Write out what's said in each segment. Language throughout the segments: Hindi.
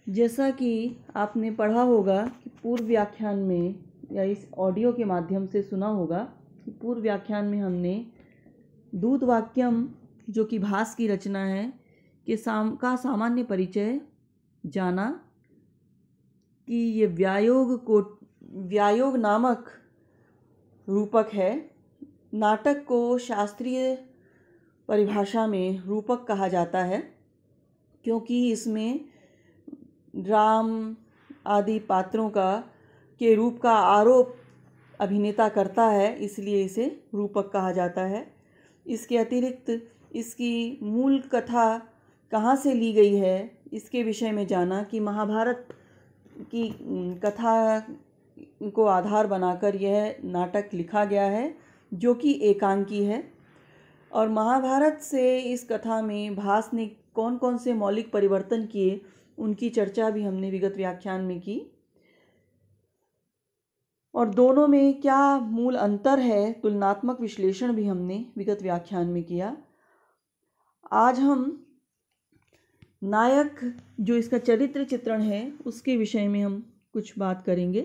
जैसा कि आपने पढ़ा होगा कि पूर्व व्याख्यान में या इस ऑडियो के माध्यम से सुना होगा कि पूर्व व्याख्यान में हमने दूत वाक्यम जो कि भास की रचना है के सामान्य परिचय जाना कि ये व्यायोग नामक रूपक है। नाटक को शास्त्रीय परिभाषा में रूपक कहा जाता है क्योंकि इसमें राम आदि पात्रों के रूप का आरोप अभिनेता करता है, इसलिए इसे रूपक कहा जाता है। इसके अतिरिक्त इसकी मूल कथा कहाँ से ली गई है इसके विषय में जाना कि महाभारत की कथा को आधार बनाकर यह नाटक लिखा गया है जो कि एकांकी है। और महाभारत से इस कथा में भास ने कौन कौन से मौलिक परिवर्तन किए उनकी चर्चा भी हमने विगत व्याख्यान में की और दोनों में क्या मूल अंतर है तुलनात्मक विश्लेषण भी हमने विगत व्याख्यान में किया। आज हम नायक जो इसका चरित्र चित्रण है उसके विषय में हम कुछ बात करेंगे।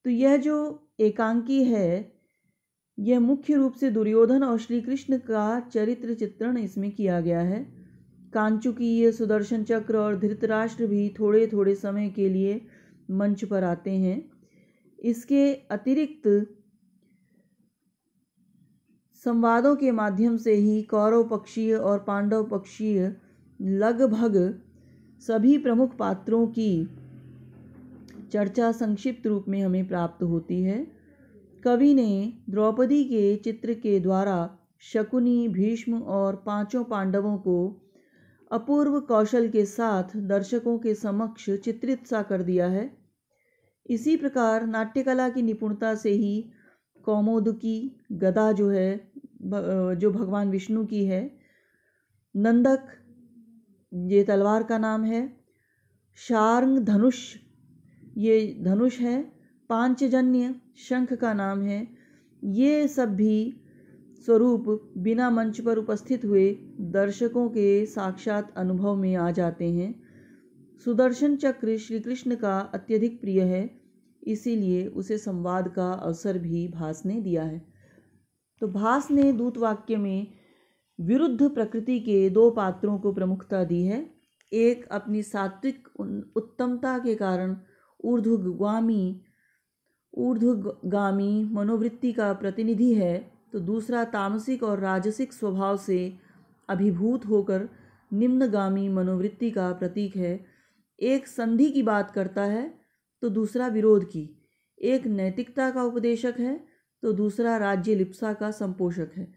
तो यह जो एकांकी है यह मुख्य रूप से दुर्योधन और श्री कृष्ण का चरित्र चित्रण इसमें किया गया है। कांचुकीय, सुदर्शन चक्र और धृतराष्ट्र भी थोड़े थोड़े समय के लिए मंच पर आते हैं। इसके अतिरिक्त संवादों के माध्यम से ही कौरव पक्षीय और पांडव पक्षीय लगभग सभी प्रमुख पात्रों की चर्चा संक्षिप्त रूप में हमें प्राप्त होती है। कवि ने द्रौपदी के चित्र के द्वारा शकुनी, भीष्म और पांचों पांडवों को अपूर्व कौशल के साथ दर्शकों के समक्ष चित्रित सा कर दिया है। इसी प्रकार नाट्यकला की निपुणता से ही कौमोदकी गदा जो भगवान विष्णु की है, नंदक ये तलवार का नाम है, शार्ंग धनुष ये धनुष है, पांचजन्य शंख का नाम है, ये सब भी स्वरूप बिना मंच पर उपस्थित हुए दर्शकों के साक्षात अनुभव में आ जाते हैं। सुदर्शन चक्र श्री कृष्ण का अत्यधिक प्रिय है, इसीलिए उसे संवाद का अवसर भी भास ने दिया है। तो भास ने दूत वाक्य में विरुद्ध प्रकृति के दो पात्रों को प्रमुखता दी है। एक अपनी सात्विक उत्तमता के कारण ऊर्ध्वगामी मनोवृत्ति का प्रतिनिधि है, तो दूसरा तामसिक और राजसिक स्वभाव से अभिभूत होकर निम्नगामी मनोवृत्ति का प्रतीक है। एक संधि की बात करता है तो दूसरा विरोध की, एक नैतिकता का उपदेशक है तो दूसरा राज्य लिप्सा का संपोषक है।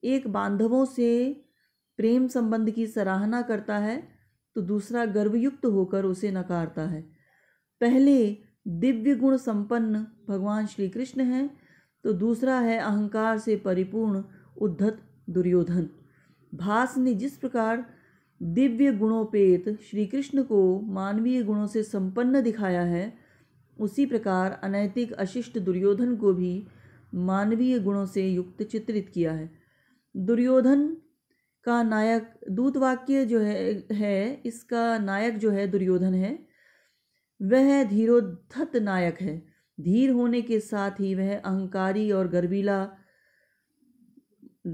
एक बांधवों से प्रेम संबंध की सराहना करता है तो दूसरा गर्वयुक्त होकर उसे नकारता है। पहले दिव्य गुण संपन्न भगवान श्री कृष्ण हैं तो दूसरा है अहंकार से परिपूर्ण उद्धत दुर्योधन। भास ने जिस प्रकार दिव्य गुणोपेत श्री कृष्ण को मानवीय गुणों से संपन्न दिखाया है, उसी प्रकार अनैतिक अशिष्ट दुर्योधन को भी मानवीय गुणों से युक्त चित्रित किया है। दुर्योधन का नायक दूतवाक्य जो है इसका नायक जो है दुर्योधन है, वह धीरोद्धत नायक है। धीर होने के साथ ही वह अहंकारी और गर्वीला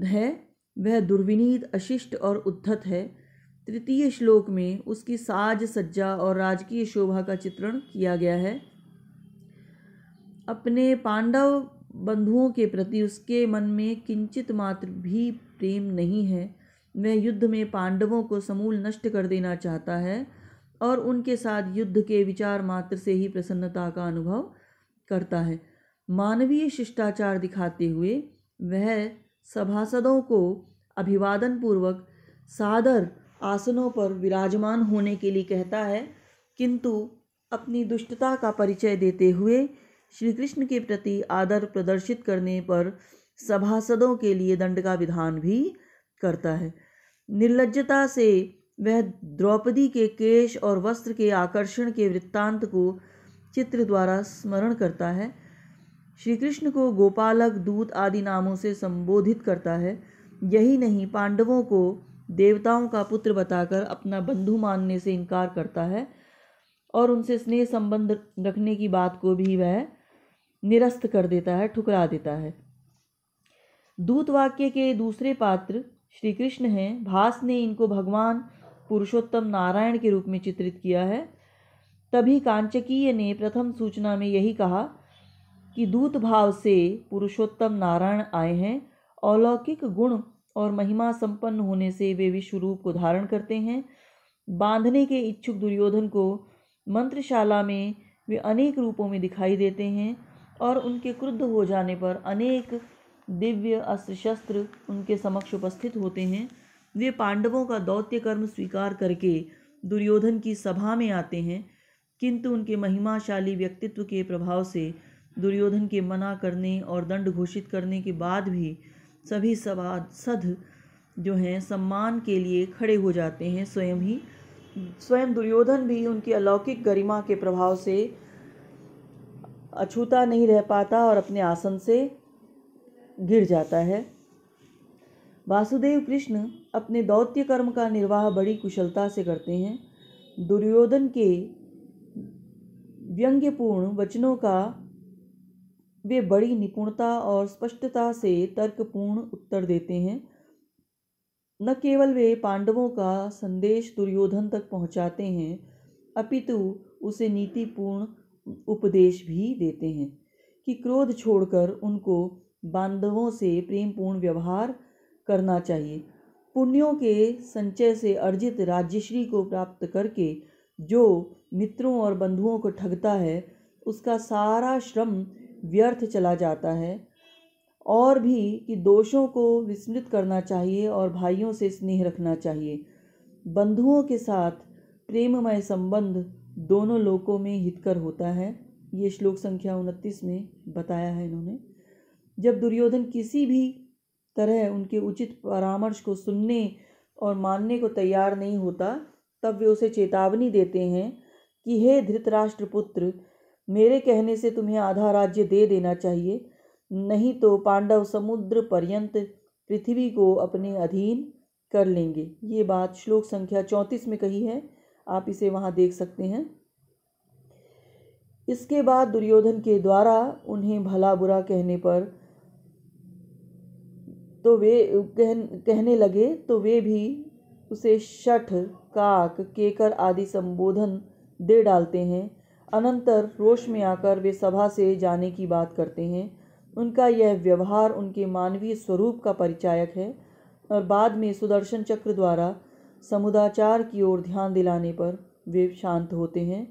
है, वह दुर्विनीत, अशिष्ट और उद्धत है। तृतीय श्लोक में उसकी साज सज्जा और राजकीय शोभा का चित्रण किया गया है। अपने पांडव बंधुओं के प्रति उसके मन में किंचित मात्र भी प्रेम नहीं है। वह युद्ध में पांडवों को समूल नष्ट कर देना चाहता है और उनके साथ युद्ध के विचार मात्र से ही प्रसन्नता का अनुभव करता है। मानवीय शिष्टाचार दिखाते हुए वह सभासदों को अभिवादन पूर्वक सादर आसनों पर विराजमान होने के लिए कहता है, किंतु अपनी दुष्टता का परिचय देते हुए श्री कृष्ण के प्रति आदर प्रदर्शित करने पर सभासदों के लिए दंड का विधान भी करता है। निर्लज्जता से वह द्रौपदी के केश और वस्त्र के आकर्षण के वृत्तांत को चित्र द्वारा स्मरण करता है। श्री कृष्ण को गोपालक, दूत आदि नामों से संबोधित करता है। यही नहीं, पांडवों को देवताओं का पुत्र बताकर अपना बंधु मानने से इनकार करता है। और उनसे स्नेह संबंध रखने की बात को भी वह निरस्त कर देता है, ठुकरा देता है। दूत वाक्य के दूसरे पात्र श्री कृष्ण हैं। भास ने इनको भगवान पुरुषोत्तम नारायण के रूप में चित्रित किया है। तभी कांचकीय ने प्रथम सूचना में यही कहा कि दूत भाव से पुरुषोत्तम नारायण आए हैं। अलौकिक गुण और महिमा संपन्न होने से वे विश्व रूप को धारण करते हैं। बांधने के इच्छुक दुर्योधन को मंत्रशाला में वे अनेक रूपों में दिखाई देते हैं और उनके क्रुद्ध हो जाने पर अनेक दिव्य अस्त्र शस्त्र उनके समक्ष उपस्थित होते हैं। वे पांडवों का दौत्य कर्म स्वीकार करके दुर्योधन की सभा में आते हैं, किंतु उनके महिमाशाली व्यक्तित्व के प्रभाव से दुर्योधन के मना करने और दंड घोषित करने के बाद भी सभी सभासद जो हैं सम्मान के लिए खड़े हो जाते हैं। स्वयं दुर्योधन भी उनकी अलौकिक गरिमा के प्रभाव से अछूता नहीं रह पाता और अपने आसन से गिर जाता है। वासुदेव कृष्ण अपने दौत्य कर्म का निर्वाह बड़ी कुशलता से करते हैं। दुर्योधन के व्यंग्यपूर्ण वचनों का वे बड़ी निपुणता और स्पष्टता से तर्कपूर्ण उत्तर देते हैं। न केवल वे पांडवों का संदेश दुर्योधन तक पहुंचाते हैं, अपितु उसे नीतिपूर्ण उपदेश भी देते हैं कि क्रोध छोड़कर उनको बांधवों से प्रेमपूर्ण व्यवहार करना चाहिए। पुण्यों के संचय से अर्जित राज्यश्री को प्राप्त करके जो मित्रों और बंधुओं को ठगता है उसका सारा श्रम व्यर्थ चला जाता है। और भी कि दोषों को विस्मृत करना चाहिए और भाइयों से स्नेह रखना चाहिए। बंधुओं के साथ प्रेममय संबंध दोनों लोकों में हितकर होता है। ये श्लोक संख्या 29 में बताया है इन्होंने। जब दुर्योधन किसी भी तरह उनके उचित परामर्श को सुनने और मानने को तैयार नहीं होता, तब वे उसे चेतावनी देते हैं कि हे धृतराष्ट्र पुत्र, मेरे कहने से तुम्हें आधा राज्य दे देना चाहिए, नहीं तो पांडव समुद्र पर्यंत पृथ्वी को अपने अधीन कर लेंगे। ये बात श्लोक संख्या 34 में कही है, आप इसे वहाँ देख सकते हैं। इसके बाद दुर्योधन के द्वारा उन्हें भला बुरा कहने पर तो वे कहने लगे तो वे भी उसे शठ, काक, केकर आदि संबोधन दे डालते हैं। अनंतर रोष में आकर वे सभा से जाने की बात करते हैं। उनका यह व्यवहार उनके मानवीय स्वरूप का परिचायक है और बाद में सुदर्शन चक्र द्वारा समुदाचार की ओर ध्यान दिलाने पर वे शांत होते हैं।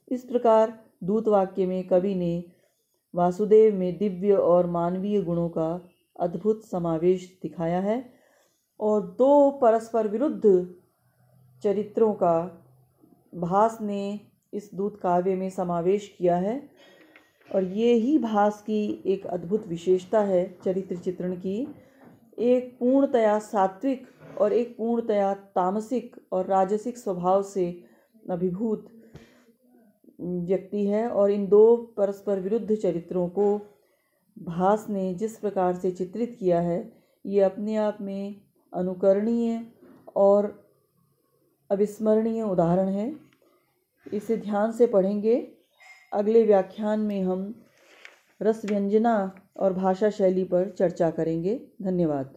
इस प्रकार दूत वाक्य में कवि ने वासुदेव में दिव्य और मानवीय गुणों का अद्भुत समावेश दिखाया है और दो परस्पर विरुद्ध चरित्रों का भास ने इस दूत काव्य में समावेश किया है। और ये ही भास की एक अद्भुत विशेषता है चरित्र चित्रण की। एक पूर्णतया सात्विक और एक पूर्णतया तामसिक और राजसिक स्वभाव से अभिभूत व्यक्ति है और इन दो परस्पर विरुद्ध चरित्रों को भास ने जिस प्रकार से चित्रित किया है, ये अपने आप में अनुकरणीय और अविस्मरणीय उदाहरण है। इसे ध्यान से पढ़ेंगे। अगले व्याख्यान में हम रस व्यंजना और भाषा शैली पर चर्चा करेंगे। धन्यवाद।